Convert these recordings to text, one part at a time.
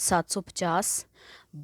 750,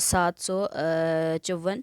754,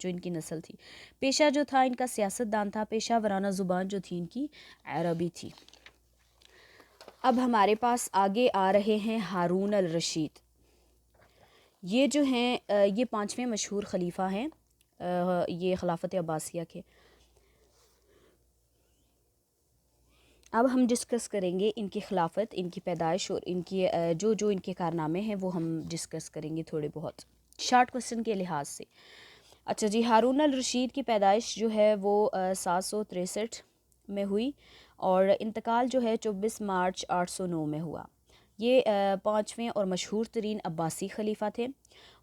جو ان کی نسل تھی۔ پیشہ جو تھا ان کا سیاست دان تھا، پیشہ ورانہ زبان جو تھی ان کی عربی تھی۔ اب ہمارے پاس آگے آ رہے ہیں ہارون الرشید۔ یہ جو ہیں یہ 5ویں مشہور خلیفہ ہیں یہ خلافت عباسیہ کے۔ اب ہم ڈسکس کریں گے ان کی خلافت، ان کی پیدائش اور ان کی جو ان کے کارنامے ہیں وہ ہم ڈسکس کریں گے تھوڑے بہت شارٹ کوسچن کے لحاظ سے۔ اچھا جی، ہارون الرشید کی پیدائش جو ہے وہ 763 میں ہوئی اور انتقال جو ہے 24 مارچ 809 میں ہوا۔ یہ 5ویں اور مشہور ترین عباسی خلیفہ تھے۔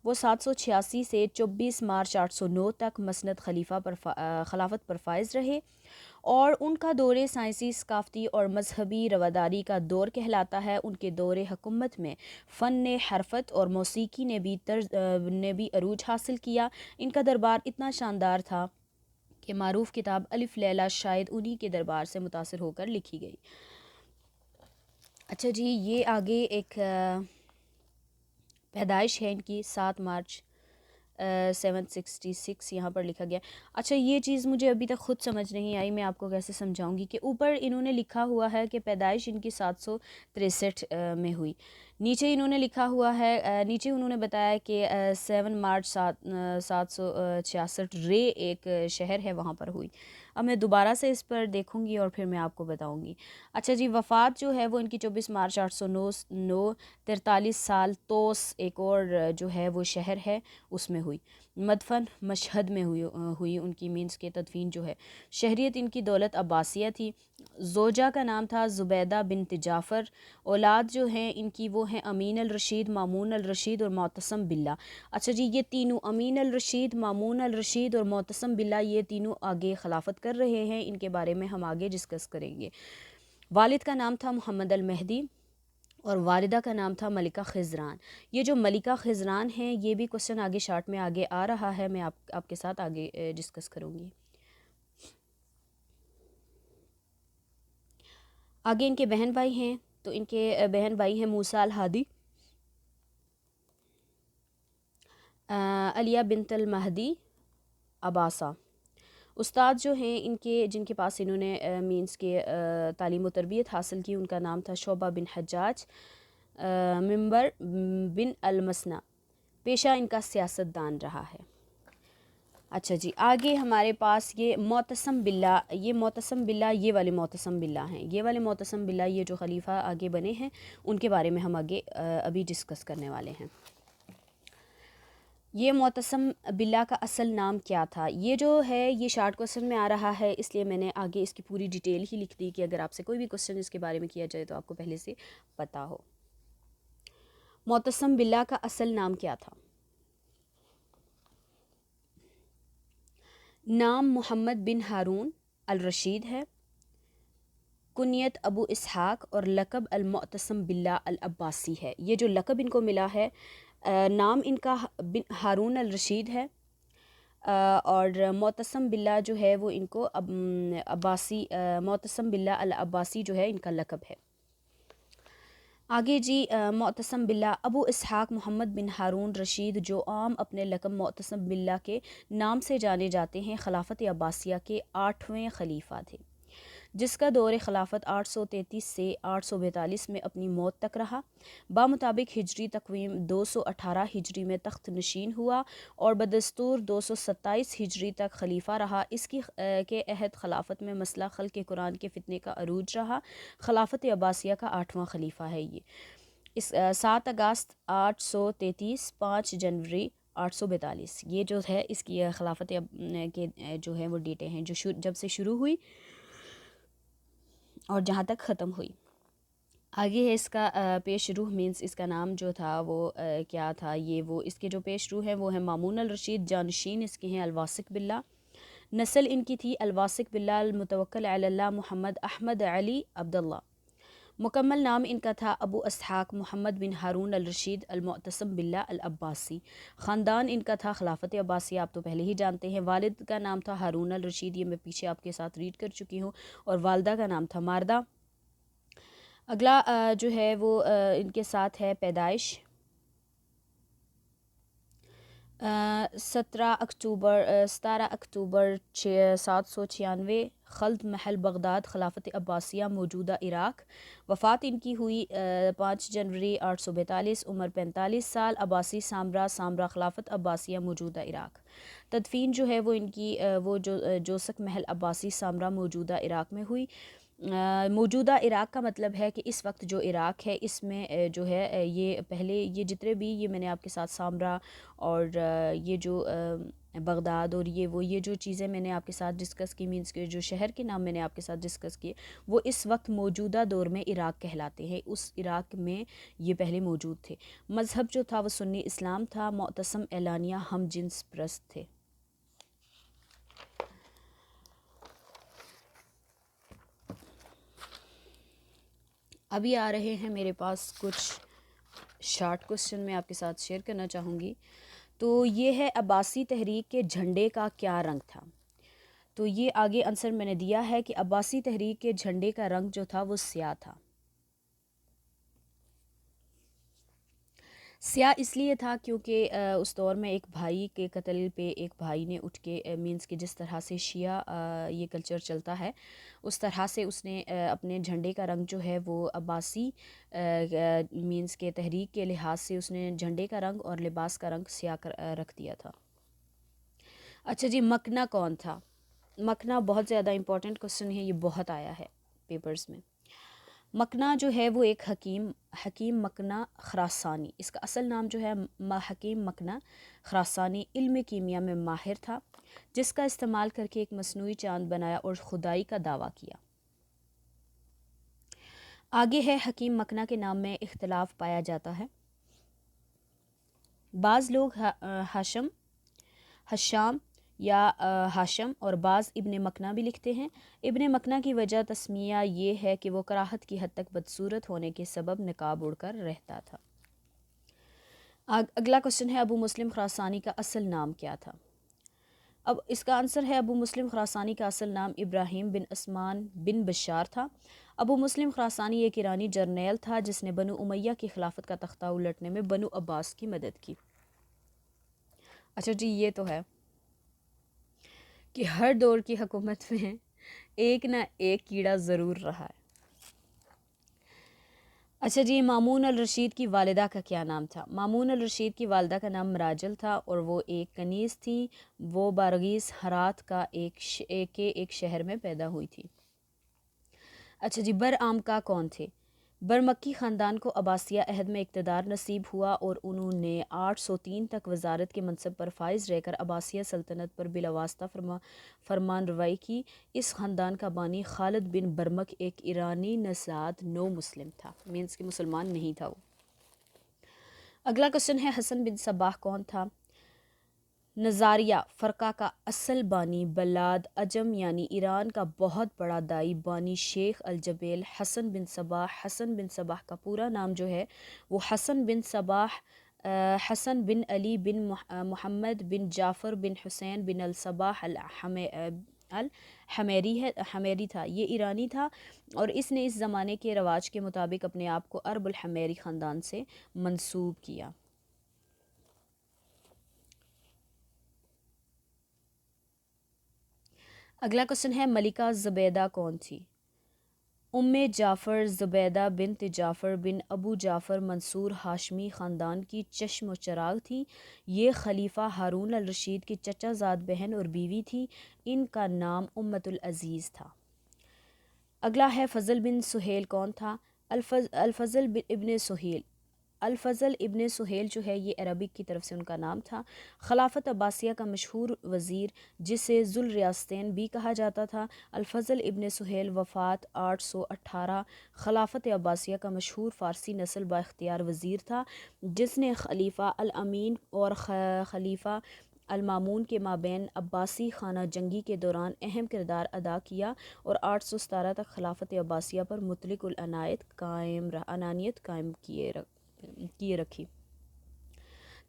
وہ 786 سے 24 مارچ 809 تک مسند خلافت پر فائز رہے اور ان کا دور سائنسی، ثقافتی اور مذہبی رواداری کا دور کہلاتا ہے۔ ان کے دور حکومت میں فن حرفت اور موسیقی نے بھی عروج حاصل کیا۔ ان کا دربار اتنا شاندار تھا کہ معروف کتاب الف لیلہ شاید انہی کے دربار سے متاثر ہو کر لکھی گئی۔ اچھا جی، یہ آگے ایک پیدائش ہے ان کی 7 مارچ 766 یہاں پر لکھا گیا۔ اچھا، یہ چیز مجھے ابھی تک خود سمجھ نہیں آئی، میں آپ کو کیسے سمجھاؤں گی کہ اوپر انہوں نے لکھا ہوا ہے کہ پیدائش ان کی 763 میں ہوئی، نیچے انہوں نے لکھا ہوا ہے، نیچے انہوں نے بتایا کہ 7 مارچ 766 رے ایک شہر ہے وہاں پر ہوئی۔ اب میں دوبارہ سے اس پر دیکھوں گی اور پھر میں آپ کو بتاؤں گی۔ اچھا جی، وفات جو ہے وہ ان کی 24 مارچ 809 43 سال توس ایک اور جو ہے وہ شہر ہے اس میں ہوئی۔ مدفن مشہد میں ہوئی ان کی، مینس کے تدفین جو ہے۔ شہریت ان کی دولت عباسیہ تھی۔ زوجہ کا نام تھا زبیدہ بنت جعفر۔ اولاد جو ہیں ان کی وہ ہیں امین الرشید، مامون الرشید اور معتصم باللہ۔ اچھا جی، یہ تینوں امین الرشید، مامون الرشید اور معتصم باللہ یہ تینوں آگے خلافت کر رہے ہیں، ان کے بارے میں ہم آگے ڈسکس کریں گے۔ والد کا نام تھا محمد المہدی اور والدہ کا نام تھا ملکہ خضران۔ یہ جو ملکہ خضران ہیں یہ بھی کوسچن آگے شارٹ میں آگے آ رہا ہے، میں آپ کے ساتھ آگے ڈسکس کروں گی۔ آگے ان کے بہن بھائی ہیں، تو ان کے بہن بھائی ہیں موسیٰ الہادی، علیہ بنت المہدی، عباسہ۔ استاد جو ہیں ان کے جن کے پاس انہوں نے مینس کے تعلیم و تربیت حاصل کی، ان کا نام تھا شعبہ بن حجاج، منبر بن المثنیٰ۔ پیشہ ان کا سیاست دان رہا ہے۔ اچھا جی، آگے ہمارے پاس یہ معتصم باللہ، یہ معتصم باللہ یہ والے معتصم باللہ ہیں، یہ والے معتصم باللہ یہ جو خلیفہ آگے بنے ہیں ان کے بارے میں ہم آگے ابھی ڈسکس کرنے والے ہیں۔ یہ معتصم باللہ کا اصل نام کیا تھا؟ یہ جو ہے یہ شارٹ کوسچن میں آ رہا ہے، اس لیے میں نے آگے اس کی پوری ڈیٹیل ہی لکھ دی کہ اگر آپ سے کوئی بھی کوسچن اس کے بارے میں کیا جائے تو آپ کو پہلے سے پتہ ہو۔ معتصم باللہ کا اصل نام کیا تھا؟ نام محمد بن ہارون الرشید ہے، کنیت ابو اسحاق اور لقب المعتصم باللہ العباسی ہے۔ یہ جو لقب ان کو ملا ہے، نام ان کا ہارون الرشید ہے اور معتصم باللہ جو ہے وہ ان کو عباسی، معتصم باللہ العباسی جو ہے ان کا لقب ہے۔ آگے جی، معتصم باللہ ابو اسحاق محمد بن ہارون رشید جو عام اپنے لقب معتصم باللہ کے نام سے جانے جاتے ہیں، خلافت عباسیہ کے 8ویں خلیفہ تھے، جس کا دور خلافت 833 سے 842 میں اپنی موت تک رہا۔ بمطابق ہجری تقویم 218 ہجری میں تخت نشین ہوا اور بدستور 227 ہجری تک خلیفہ رہا۔ اس کی کے عہد خلافت میں مسئلہ خلق قرآن کے فتنے کا عروج رہا۔ خلافت عباسیہ کا 8واں خلیفہ ہے یہ۔ اس 7 اگست 833، 5 جنوری 842 یہ جو ہے اس کی خلافت کے جو ہے وہ ڈیٹیں ہیں جو جب سے شروع ہوئی اور جہاں تک ختم ہوئی۔ آگے ہے اس کا پیش روح، مینس اس کا نام جو تھا وہ کیا تھا، یہ وہ اس کے جو پیش روح ہیں وہ ہیں مامون الرشید، جانشین اس کے ہیں الواثق باللہ، نسل ان کی تھی الواثق باللہ المتوکل علی اللہ محمد احمد علی عبداللہ۔ مکمل نام ان کا تھا ابو اسحاق محمد بن ہارون الرشید المعتصم باللہ العباسی۔ خاندان ان کا تھا خلافت عباسیہ، آپ تو پہلے ہی جانتے ہیں۔ والد کا نام تھا ہارون الرشید، یہ میں پیچھے آپ کے ساتھ ریڈ کر چکی ہوں، اور والدہ کا نام تھا ماردہ۔ اگلا جو ہے وہ ان کے ساتھ ہے پیدائش۔ 17 اکتوبر 796 خلد محل بغداد خلافت عباسیہ موجودہ عراق۔ وفات ان کی ہوئی 5 جنوری 842، عمر 45 سال، عباسی سامرا خلافت عباسیہ موجودہ عراق۔ تدفین جو ہے وہ ان کی وہ جو جوسک محل عباسی سامرا موجودہ عراق میں ہوئی۔ موجودہ عراق کا مطلب ہے کہ اس وقت جو عراق ہے اس میں جو ہے یہ پہلے یہ جتنے بھی یہ میں نے آپ کے ساتھ سامرا اور یہ جو بغداد اور یہ جو چیزیں میں نے آپ کے ساتھ ڈسکس کی، مینس کے جو شہر کے نام میں نے آپ کے ساتھ ڈسکس کیے، وہ اس وقت موجودہ دور میں عراق کہلاتے ہیں۔ اس عراق میں یہ پہلے موجود تھے۔ مذہب جو تھا وہ سنی اسلام تھا، معتصم اعلانیہ ہم جنس پرست تھے۔ ابھی آ رہے ہیں میرے پاس کچھ شارٹ کوسچن میں آپ کے ساتھ شیئر کرنا چاہوں گی۔ تو یہ ہے عباسی تحریک کے جھنڈے کا کیا رنگ تھا؟ تو یہ آگے آنسر میں نے دیا ہے کہ عباسی تحریک کے جھنڈے کا رنگ جو تھا وہ سیاہ تھا۔ سیاہ اس لیے تھا کیونکہ اس دور میں ایک بھائی کے قتل پہ ایک بھائی نے اٹھ کے مینس کہ جس طرح سے شیعہ یہ کلچر چلتا ہے اس طرح سے اس نے اپنے جھنڈے کا رنگ جو ہے وہ عباسی مینس کے تحریک کے لحاظ سے اس نے جھنڈے کا رنگ اور لباس کا رنگ سیاہ رکھ دیا تھا۔ اچھا جی، مکنا کون تھا؟ مکنا بہت زیادہ امپورٹنٹ کوسچن ہے، یہ بہت آیا ہے پیپرز میں۔ مکنا جو ہے وہ ایک حکیم مکنا خراسانی، اس کا اصل نام جو ہے حکیم مکنا خراسانی، علم کیمیا میں ماہر تھا، جس کا استعمال کر کے ایک مصنوعی چاند بنایا اور خدائی کا دعویٰ کیا۔ آگے ہے حکیم مکنا کے نام میں اختلاف پایا جاتا ہے۔ بعض لوگ حشام یا ہاشم اور بعض ابن مکنا بھی لکھتے ہیں۔ ابن مکنا کی وجہ تسمیہ یہ ہے کہ وہ کراہت کی حد تک بدصورت ہونے کے سبب نقاب اڑ کر رہتا تھا۔ اگلا کوسچن ہے ابو مسلم خراسانی کا اصل نام کیا تھا؟ اب اس کا آنسر ہے ابو مسلم خراسانی کا اصل نام ابراہیم بن عثمان بن بشار تھا۔ ابو مسلم خراسانی ایک ایرانی جرنیل تھا جس نے بنو امیہ کی خلافت کا تختہ الٹنے میں بنو عباس کی مدد کی۔ اچھا جی، یہ تو ہے کہ ہر دور کی حکومت میں ایک نہ ایک کیڑا ضرور رہا ہے۔ اچھا جی، مامون الرشید کی والدہ کا کیا نام تھا؟ مامون الرشید کی والدہ کا نام مراجل تھا اور وہ ایک کنیز تھیں۔ وہ بارغیس ہرات کا ایک شہر میں پیدا ہوئی تھی۔ اچھا جی، برآمکا کون تھے؟ برمکی خاندان کو عباسیہ عہد میں اقتدار نصیب ہوا اور انہوں نے 803 تک وزارت کے منصب پر فائز رہ کر عباسیہ سلطنت پر بلاواسطہ فرمان روائی کی۔ اس خاندان کا بانی خالد بن برمک ایک ایرانی نژاد نو مسلم تھا، مینس کہ مسلمان نہیں تھا وہ۔ اگلا کوسچن ہے حسن بن صباح کون تھا؟ نظاریہ فرقہ کا اصل بانی بلاد عجم یعنی ایران کا بہت بڑا دائی بانی شیخ الجبیل حسن بن صباح۔ حسن بن صباح کا پورا نام جو ہے وہ حسن بن صباح حسن بن علی بن محمد بن جعفر بن حسین بن الصباح حمیری تھا۔ یہ ایرانی تھا اور اس نے اس زمانے کے رواج کے مطابق اپنے آپ کو عرب الحمیری خاندان سے منسوب کیا۔ اگلا کوسچن ہے ملکہ زبیدہ کون تھی؟ ام جعفر زبیدہ بنت جعفر بن ابو جعفر منصور ہاشمی خاندان کی چشم و چراغ تھیں۔ یہ خلیفہ ہارون الرشید کی چچا زاد بہن اور بیوی تھی۔ ان کا نام امت العزیز تھا۔ اگلا ہے فضل بن سہیل کون تھا؟ الفضل ابن سہیل جو ہے یہ عربک کی طرف سے ان کا نام تھا۔ خلافت عباسیہ کا مشہور وزیر جسے ذو الریاستین بھی کہا جاتا تھا۔ الفضل ابن سہیل وفات 818 خلافت عباسیہ کا مشہور فارسی نسل با اختیار وزیر تھا جس نے خلیفہ الامین اور خلیفہ المامون کے مابین عباسی خانہ جنگی کے دوران اہم کردار ادا کیا اور 817 تک خلافت عباسیہ پر مطلق العنانیت قائم کیے رکھی۔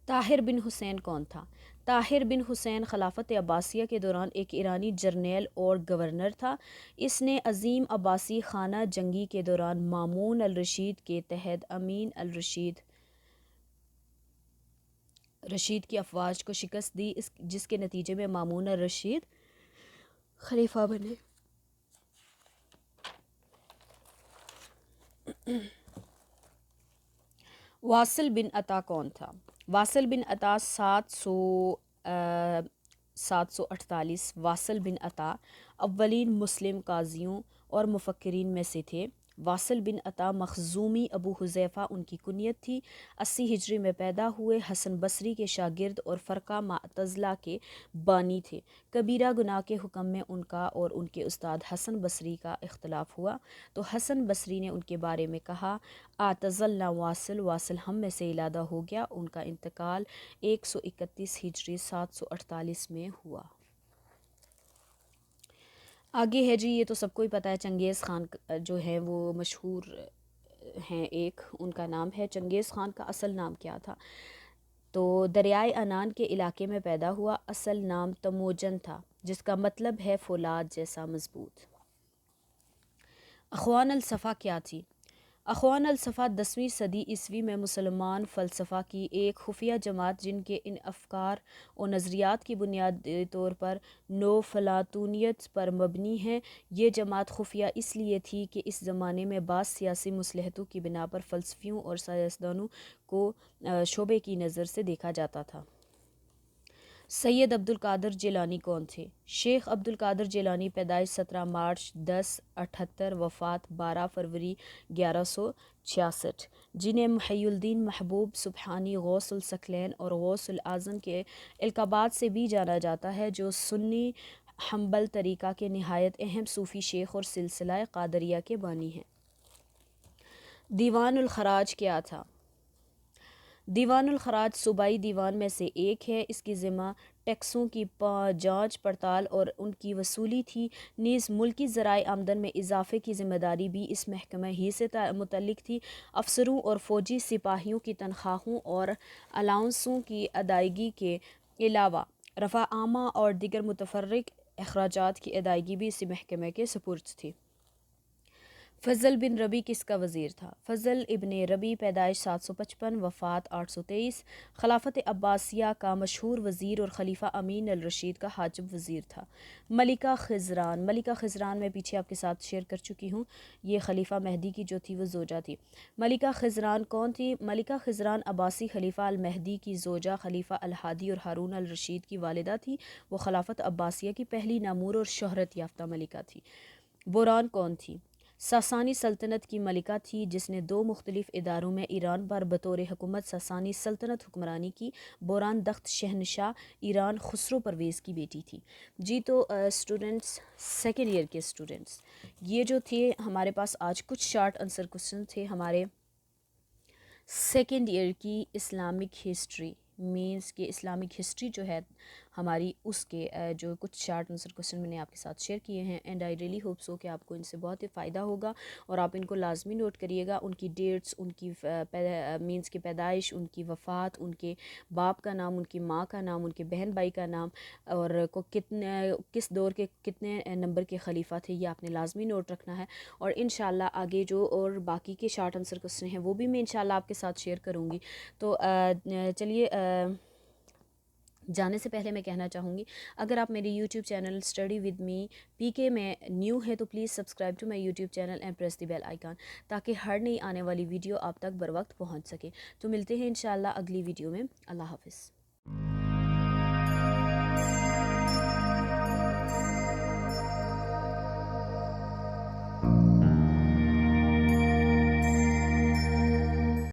طاہر بن حسین کون تھا؟ طاہر بن حسین خلافت عباسیہ کے دوران ایک ایرانی جرنیل اور گورنر تھا۔ اس نے عظیم عباسی خانہ جنگی کے دوران مامون الرشید کے تحت امین الرشید رشید کی افواج کو شکست دی، جس کے نتیجے میں مامون الرشید خلیفہ بنے۔ واصل بن عطا کون تھا؟ واصل بن عطا 748 واصل بن عطا اولین مسلم قاضیوں اور مفکرین میں سے تھے۔ واصل بن عطا مخزومی ابو حذیفہ ان کی کنیت تھی۔ 80 ہجری میں پیدا ہوئے، حسن بصری کے شاگرد اور فرقہ معتزلہ کے بانی تھے۔ کبیرہ گناہ کے حکم میں ان کا اور ان کے استاد حسن بصری کا اختلاف ہوا تو حسن بصری نے ان کے بارے میں کہا اعتزلنا واصل، واصل ہم میں سے علیحدہ ہو گیا۔ ان کا انتقال 131 ہجری 748 میں ہوا۔ آگے ہے جی، یہ تو سب کو ہی پتہ ہے، چنگیز خان جو ہے وہ مشہور ہیں، ایک ان کا نام ہے۔ چنگیز خان کا اصل نام کیا تھا؟ تو دریائے عنان کے علاقے میں پیدا ہوا۔ اصل نام تموجن تھا، جس کا مطلب ہے فولاد جیسا مضبوط۔ اخوان الصفا کیا تھی؟ اخوان الصفا 10ویں صدی عیسوی میں مسلمان فلسفہ کی ایک خفیہ جماعت، جن کے ان افکار و نظریات کی بنیادی طور پر نو فلاطونیت پر مبنی ہے۔ یہ جماعت خفیہ اس لیے تھی کہ اس زمانے میں بعض سیاسی مصلحتوں کی بنا پر فلسفیوں اور سائنسدانوں کو شعبے کی نظر سے دیکھا جاتا تھا۔ سید عبد القادر جیلانی کون تھے؟ شیخ عبد القادر جیلانی پیدائش 17 مارچ 1078، وفات 12 فروری 1166، جنہیں محی الدین محبوب سبحانی، غوث الثقلین اور غوث الاعظم کے القابات سے بھی جانا جاتا ہے، جو سنی حنبل طریقہ کے نہایت اہم صوفی شیخ اور سلسلہ قادریہ کے بانی ہیں۔ دیوان الخراج کیا تھا؟ دیوان الخراج صوبائی دیوان میں سے ایک ہے۔ اس کی ذمہ ٹیکسوں کی جانچ پڑتال اور ان کی وصولی تھی، نیز ملکی ذرائع آمدن میں اضافے کی ذمہ داری بھی اس محکمہ ہی سے متعلق تھی۔ افسروں اور فوجی سپاہیوں کی تنخواہوں اور الاؤنسوں کی ادائیگی کے علاوہ رفع عامہ اور دیگر متفرق اخراجات کی ادائیگی بھی اسی محکمہ کے سپرد تھی۔ فضل بن ربیع کس کا وزیر تھا؟ فضل ابن ربیع پیدائش 755، وفات 823، خلافت عباسیہ کا مشہور وزیر اور خلیفہ امین الرشید کا حاجب وزیر تھا۔ ملکہ خضران، ملکہ خضران میں پیچھے آپ کے ساتھ شیئر کر چکی ہوں، یہ خلیفہ مہدی کی جو تھی وہ زوجہ تھی۔ ملکہ خضران کون تھی؟ ملکہ خضران عباسی خلیفہ المہدی کی زوجہ، خلیفہ الہادی اور ہارون الرشید کی والدہ تھی۔ وہ خلافت عباسیہ کی پہلی نامور اور شہرت یافتہ ملکہ تھی۔ بوران کون تھی؟ ساسانی سلطنت کی ملکہ تھی، جس نے 2 مختلف ادواروں میں ایران پر بطور حکومت ساسانی سلطنت حکمرانی کی۔ بوران دخت شہنشاہ ایران خسرو پرویز کی بیٹی تھی۔ جی تو اسٹوڈنٹس، سیکنڈ ایئر کے اسٹوڈنٹس، یہ جو تھے ہمارے پاس آج کچھ شارٹ آنسر کوسچن تھے ہمارے سیکنڈ ایئر کی اسلامک ہسٹری، مینس کہ اسلامک ہسٹری جو ہے ہماری، اس کے جو کچھ شارٹ آنسر کوسچن میں نے آپ کے ساتھ شیئر کیے ہیں، and I really hope so کہ آپ کو ان سے بہت ہی فائدہ ہوگا، اور آپ ان کو لازمی نوٹ کریے گا، ان کی ڈیٹس، ان کی مینس کی پیدائش، ان کی وفات، ان کے باپ کا نام، ان کی ماں کا نام، ان کے بہن بھائی کا نام، اور کس دور کے کتنے نمبر کے خلیفہ تھے، یہ آپ نے لازمی نوٹ رکھنا ہے۔ اور انشاءاللہ آگے جو اور باقی کے شارٹ آنسر کوسچن ہیں وہ بھی میں انشاءاللہ آپ کے ساتھ شیئر کروں گی۔ تو چلیے جانے سے پہلے میں کہنا چاہوں گی، اگر آپ میری YouTube channel study with me P K میں نیو ہے تو please subscribe to my YouTube channel and press the bell icon, تاکہ ہر نئی آنے والی ویڈیو آپ تک بر وقت پہنچ سکے۔ تو ملتے ہیں انشاءاللہ اگلی ویڈیو میں۔ اللہ حافظ۔